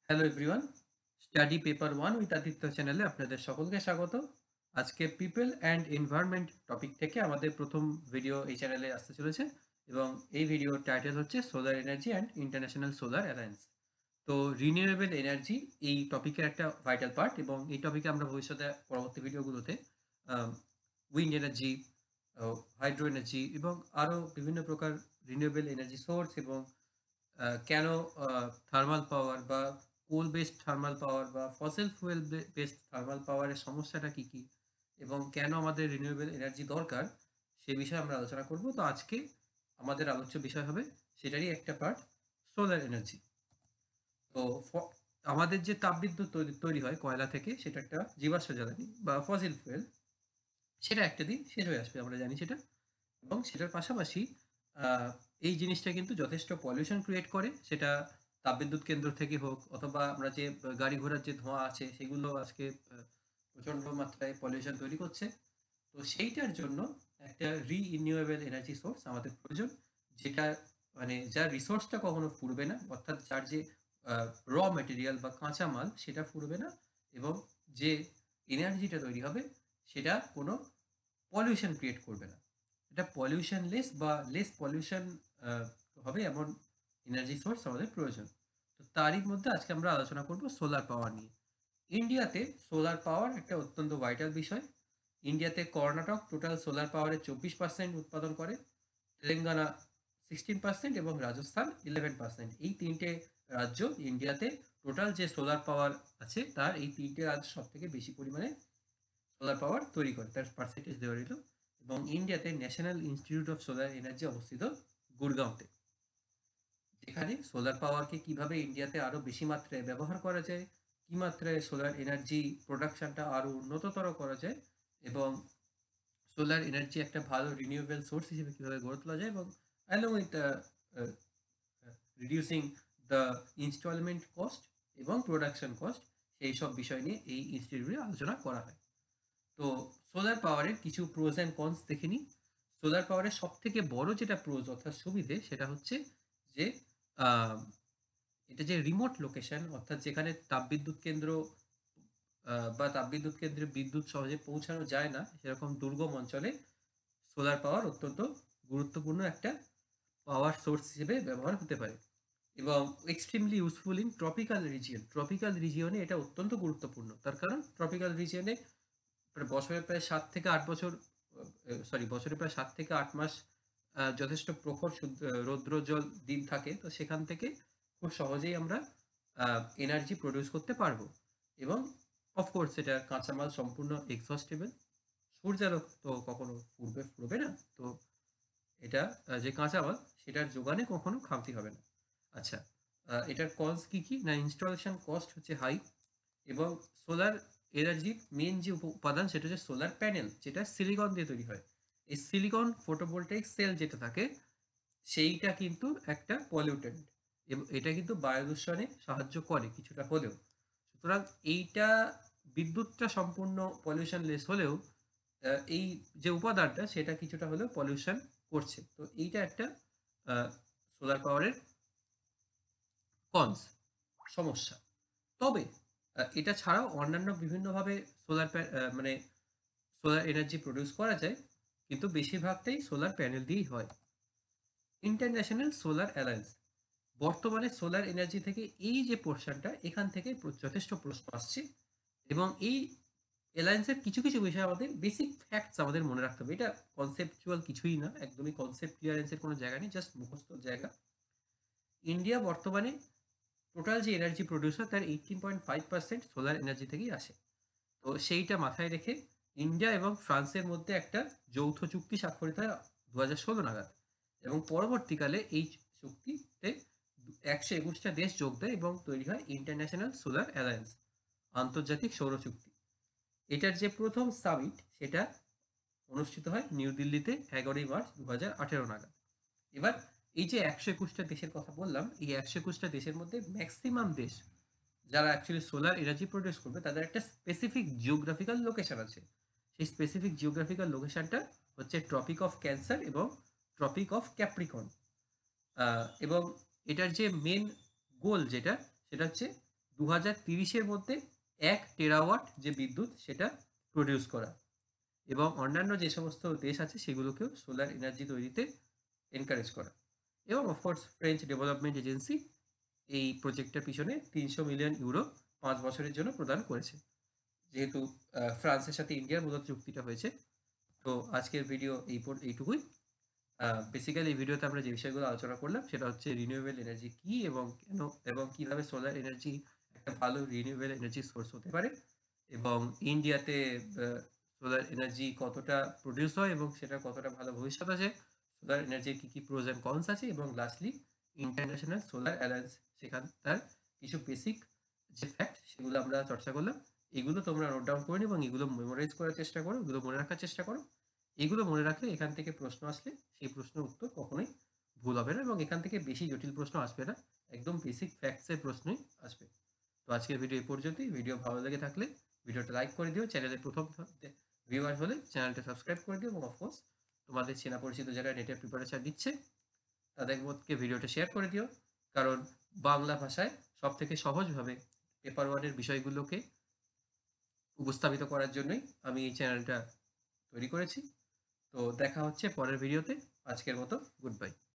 Hello everyone, study paper 1 with Aditya চ্যানেলে আপনাদের সকলকে স্বাগত। আজকে পিপল অ্যান্ড এনভায়রনমেন্ট টপিক থেকে আমাদের প্রথম ভিডিও এই চ্যানেলে আসতে চলেছে এবং এই ভিডিওর টাইটেল হচ্ছে solar energy and international solar alliance. তো রিনিউয়েবল এনার্জি এই টপিকের একটা ভাইটাল পার্ট এবং এই টপিকে আমরা ভবিষ্যতে পরবর্তী ভিডিওগুলোতে উইন্ড এনার্জি, হাইড্রো এনার্জি এবং আরও বিভিন্ন প্রকার রিনিউয়েবল এনার্জি সোর্স এবং কেন থার্মাল পাওয়ার বা কোল বেসড থার্মাল পাওয়ার বা ফসিল ফুয়েল বেসড থার্মাল পাওয়ারের সমস্যাটা কি, কি? এবং কেন আমাদের রিনিউয়েবল এনার্জি দরকার, সে বিষয়ে আমরা আলোচনা করব। তো আজকে আমাদের আলোচ্য বিষয় হবে সেটারই একটা পার্ট, সোলার এনার্জি। তো আমাদের যে তাপবিদ্যুৎ তৈরি হয় কয়লা থেকে, সেটা একটা জীবাশ্ম জ্বালানি বা ফসিল ফুয়েল। সেটা একটা দিন শেষ হয়ে আসবে, আমরা জানি সেটা। এবং সেটার পাশাপাশি আ এই জিনিসটা কিন্তু যথেষ্ট পলিউশন ক্রিয়েট করে। সেটা তাপবিদ্যুৎ কেন্দ্র থেকে হোক অথবা আমরা যে গাড়ি ঘোড়ার যে ধোঁয়া আছে সেগুলো আজকে প্রচন্ড মাত্রায় পলিউশন তৈরি করছে। তো সেইটার জন্য একটা রিনিউয়েবল এনার্জি সোর্স আমাদের প্রয়োজন। যেটা মানে যার রিসোর্সটা কখনো ফুরবে না। অর্থাৎ যার যে আ র ম্যাটেরিয়াল বা কাঁচামাল সেটা ফুরবে না এবং যে এনার্জিটা তৈরি হবে সেটা কোনো পলিউশন ক্রিয়েট করবে না। এটা পলিউশন লেস বা লেস পলিউশন আ হবে এমন এনার্জি সোর্স আমাদের প্রয়োজন। তো তারই মধ্যে আজকে আমরা আলোচনা করব সোলার পাওয়ার নিয়ে। ইন্ডিয়াতে সোলার পাওয়ার একটা অত্যন্ত ভাইটাল বিষয়। ইন্ডিয়াতে কর্ণাটক টোটাল সোলার পাওয়ারের 24% উৎপাদন করে। তেলেঙ্গানা 16% এবং রাজস্থান 11%। এই ৩ টে রাজ্য ইন্ডিয়াতে টোটাল যে সোলার পাওয়ার আছে তার এই ৩ টে রাজ্য সবথেকে বেশি পরিমাণে সোলার পাওয়ার তৈরি করে। তার পার্সেন্টেজ দেওয়া রইল। এবং ইন্ডিয়াতে national institute of solar energy অবস্থিত গুরগাঁওতে। যেখানে সোলার পাওয়ারকে কিভাবে ইন্ডিয়াতে আরো বেশি মাত্রায় ব্যবহার করা যায়, কি মাত্রায় সোলার এনার্জি প্রোডাকশনটা আরো উন্নততর করা যায় এবং সোলার এনার্জি একটা ভালো রিনিউয়েবল সোর্স হিসেবে কিভাবে গড়ে তোলা যায় এবং along with reducing the installment cost এবং প্রোডাকশন কস্ট, সেই সব বিষয় নিয়ে এই ইনস্টিটিউটে আলোচনা করা হয়। তো সোলার পাওয়ারের কিছু প্রোজ অ্যান্ড কনস দেখে নিই। সোলার পাওয়ারের সবথেকে বড় যেটা প্রোজ অর্থাৎ সুবিধে সেটা হচ্ছে যে আ এটা যে রিমোট লোকেশন অর্থাৎ যেখানে তাপবিদ্যুৎ কেন্দ্র বা তাপবিদ্যুৎ কেন্দ্রে বিদ্যুৎ সহজে পৌঁছানো যায় না, সেরকম দুর্গম অঞ্চলে সোলার পাওয়ার অত্যন্ত গুরুত্বপূর্ণ একটা পাওয়ার সোর্স হিসেবে ব্যবহার হতে পারে এবং extremely useful in tropical region. Tropical রিজিয়নে এটা অত্যন্ত গুরুত্বপূর্ণ। তার কারণ ট্রপিক্যাল রিজিয়নে বছরে প্রায় ৭ থেকে ৮ বছর বছরে প্রায় ৭ থেকে ৮ মাস যথেষ্ট প্রখর রৌদ্রোজ্জ্বল দিন থাকে। তো সেখান থেকে খুব সহজেই আমরা আ এনার্জি প্রডিউস করতে পারবো এবং অফ কোর্স এটার কাঁচামাল সম্পূর্ণ এক্সহস্টেবল। সূর্যালোক তো কখনো ফুরবে না। তো এটা যে কাঁচামাল সেটার যোগানে কখনো খামতি হবে না। আচ্ছা, এটার কস্ট কি, কি? না, ইনস্টলেশন কস্ট হচ্ছে হাই এবং সোলার এনার্জির মেইন যে উপাদান সেটা হচ্ছে সোলার প্যানেল, যেটা সিলিকন দিয়ে তৈরি হয়। এই সিলিকন ফটোভোল্টাইক সেল যেটা থাকে সেইটা কিন্তু একটা পলিউটেন্ট এবং এটা কিন্তু বায়ু দূষণে সাহায্য করে কিছুটা হলেও। সুতরাং এইটা বিদ্যুৎটা সম্পূর্ণ পলিউশন লেস হলেও এই যে উপাদানটা সেটা কিছুটা হলেও পলিউশন করছে। তো এইটা একটা আ সোলার পাওয়ারের কনস, সমস্যা। তবে এটা ছাড়াও অন্যান্য বিভিন্নভাবে মানে সোলার এনার্জি প্রডিউস করা যায়। কিন্তু বেশিরভাগটাই সোলার প্যানেল দিয়েই হয়। ইন্টারন্যাশনাল সোলার অ্যালায়েন্স বর্তমানে সোলার এনার্জি থেকে এই যে পোরশনটা এখান থেকে যথেষ্ট প্রশ্ন আসছে এবং এই অ্যালায়েন্সের কিছু, কিছু বিষয় আমাদের বেসিক ফ্যাক্টস আমাদের মনে রাখতে হবে। এটা কনসেপচুয়াল কিছুই না। একদমই কনসেপ্ট ক্লিয়ারেন্স এর কোনো জায়গা নেই। জাস্ট মুখস্থর জায়গা। ইন্ডিয়া বর্তমানে টোটাল যে এনার্জি প্রডিউস হয় তার 18.5% সোলার এনার্জি থেকেই আসে। তো সেইটা মাথায় রেখে ইন্ডিয়া এবং ফ্রান্সের মধ্যে একটা যৌথ চুক্তি স্বাক্ষরিত হয় ২০১৬ নাগাদ এবং পরবর্তীকালে এই চুক্তিতে ১২১ টা দেশ যোগ দেয় এবং তৈরি হয় ইন্টারন্যাশনাল সোলার অ্যালায়েন্স, আন্তর্জাতিক সৌর চুক্তি। এটার যে প্রথম সামিট সেটা অনুষ্ঠিত হয় নিউ দিল্লিতে ১১ই মার্চ ২০১৮ নাগাদ। এবার এই যে ১২১ টা দেশের কথা বললাম, এই ১২১ টা দেশের মধ্যে ম্যাক্সিমাম দেশ যারা অ্যাকচুয়ালি সোলার এনার্জি প্রডিউস করবে তাদের একটা স্পেসিফিক জিওগ্রাফিক্যাল লোকেশন আছে। সেই স্পেসিফিক জিওগ্রাফিক্যাল লোকেশনটা হচ্ছে ট্রপিক অফ ক্যান্সার এবং ট্রপিক অফ ক্যাপ্রিকর্ন। এবং এটার যে মেন গোল যেটা সেটা হচ্ছে 2030 মধ্যে 1 টেরাওয়াট যে বিদ্যুৎ সেটা প্রডিউস করা এবং অন্যান্য যে সমস্ত দেশ আছে সেগুলোকেও সোলার এনার্জি তৈরিতে এনকারেজ করা এবং অফকোর্স ফ্রেঞ্চ ডেভেলপমেন্ট এজেন্সি এই প্রজেক্টের পিছনে 300 মিলিয়ন ইউরো 5 বছরের জন্য প্রদান করেছে, যেহেতু ফ্রান্সের সাথে ইন্ডিয়ার মূলত চুক্তিটা হয়েছে। তো আজকের ভিডিও এইটুকুই। বেসিক্যালি এই ভিডিওতে আমরা যে বিষয়গুলো আলোচনা করলাম সেটা হচ্ছে রিনিউয়েবল এনার্জি কি এবং কেন এবং কিভাবে সোলার এনার্জি একটা ভালো রিনিউয়েবল এনার্জি সোর্স হতে পারে এবং ইন্ডিয়াতে সোলার এনার্জি কতটা প্রডিউস হয় এবং সেটা কতটা ভালো ভবিষ্যৎ আছে, সোলার এনার্জির কি কি প্রোজ অ্যান্ড কনস আছে এবং লাস্টলি ইন্টারন্যাশনাল সোলার অ্যালায়েন্স সেখানকার কিছু বেসিক যে ফ্যাক্ট সেগুলো আমরা চর্চা করলাম। এগুলো তোমরা নোট ডাউন করে নিও এবং এগুলো মেমোরাইজ করার চেষ্টা করো, এগুলো মনে রাখার চেষ্টা করো। এগুলো মনে রাখলে এখান থেকে প্রশ্ন আসলে সেই প্রশ্নের উত্তর কখনোই ভুল হবে না এবং এখান থেকে বেশি জটিল প্রশ্ন আসবে না, একদম বেসিক ফ্যাক্টসের প্রশ্নই আসবে। তো আজকের ভিডিও এই পর্যন্তই। ভিডিও ভালো লেগে থাকলে ভিডিওটা লাইক করে দিও, চ্যানেলে প্রথম ভিউয়ার হলে চ্যানেলটা সাবস্ক্রাইব করে দিও এবং অফকোর্স তোমাদের চেনা পরিচিত যারা নেটের প্রিপারেশন দিচ্ছে তাদের মধ্যে ভিডিওটা শেয়ার করে দিও, কারণ বাংলা ভাষায় সব থেকে সহজভাবে পেপার ওয়ানের বিষয়গুলোকে উপস্থাপিত করার জন্যই আমি এই চ্যানেলটা তৈরি করেছি। তো দেখা হচ্ছে পরের ভিডিওতে। আজকের মতো গুড বাই।